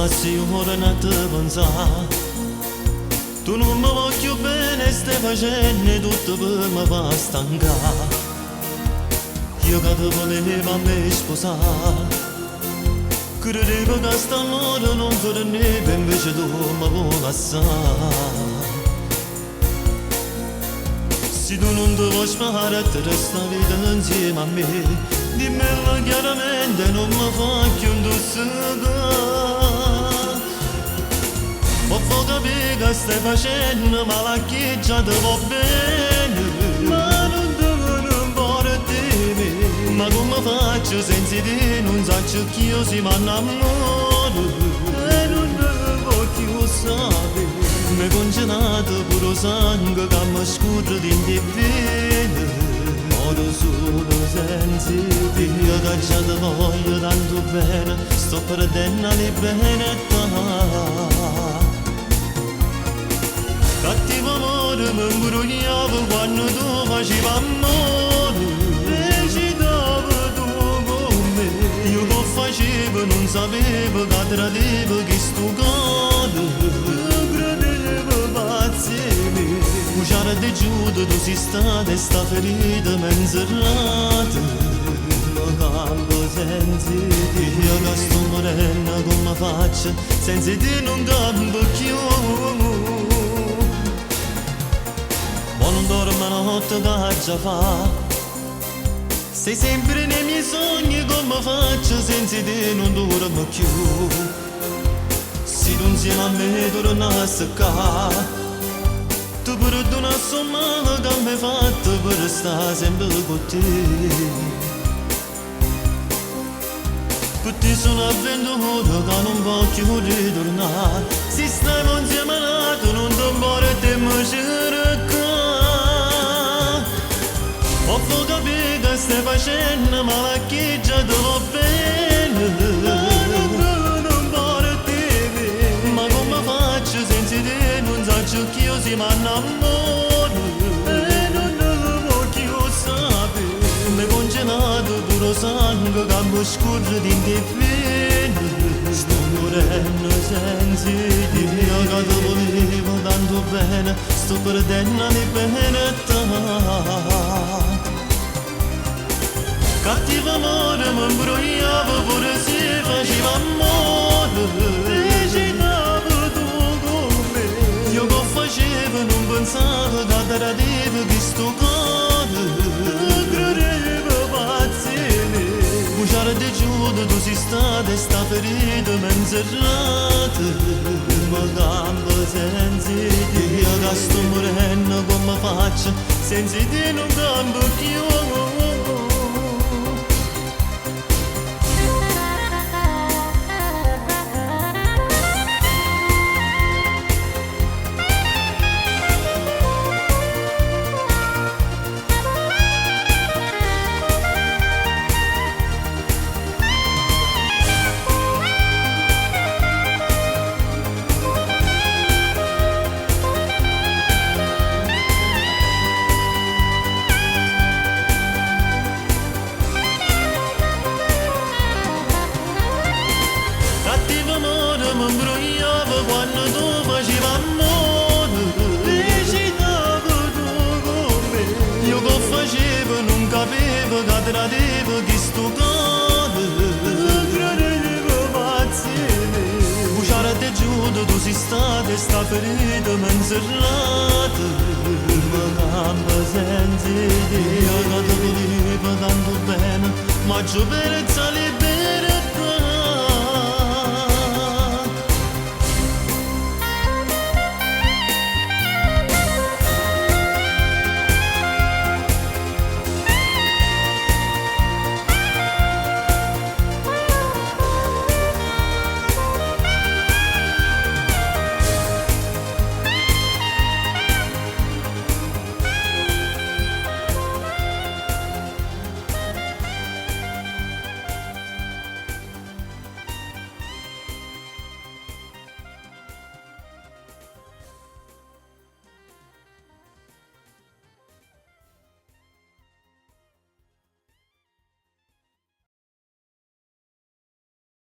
passione nata pensa. Tu non mi voglio bene, ste facendo tutto per me fa stancare. Io che ti volevo a me sposare, credevo che st'amore non tornava, invece tu mi vuoi lasciare. Se tu non ti vuoi fare, te resta vita insieme a me. Dimmelo chiaramente, non mi faccio un tossicare. Ma può capire che stai facendo, ma la chieggia ti va bene. Ma non te ne importi me. Ma come faccio senza te, non so che io si mi innamoro. E non ne voglio sapere. Mi congenato pure sangue che mi scorre in te vene. Ora solo senza te, io che già ti voglio tanto bene, sto perdendo le libertà. Cattivo amore mi imbrogliavo quando tu facevi amore, e ci dava tu con me. Io che facevo non sapevo che tradevo che sto cuore. Cuciare di giudo tu si stata e sta ferita menserrata. Ma campo senza te, io che sto morendo come faccio, senza te non campo più. Ma non dormo notte che già fa, sei sempre nei miei sogni, come faccio, senza te non dormo più. Se tu insieme a me tornassi qua, tu perdona male che mi hai fatto per stare sempre con te. Per te sono avventura che non voglio ritornare. Se stiamo insieme nato non ti importa e mi cercare. Ho capito che stai facendo, ma la chieggia ti va bene. Non importa me. Ma come faccio senza te, non so che io si mi innamoro. E non ne voglio sapere. Mi congenato pure sangue che mi scorre in te vene. Sto morendo senza te, io che ti volevo tanto bene, sto perdendo le libertà. Cattivo amore mi imbrogliavo pure se facevo amore, e ci dava tu con me. Io che facevo non pensavo che tradevo che sto cuore. Credevo pazzire. Cuciare di giudo tu si stata e sta ferita menserrata. Ma campo senza te, io che sto morendo come faccio, senza te non campo più. Mi imbrogliavo quando tu facevi amore, e ci dava tu con me. Io che facevo non capivo che tradevo che sto cuore. Credevo pazzire. Cuciare di giudo tu si stata e sta ferita menserrata. Ma campo senza te, io che ti volevo tanto bene, ma giù per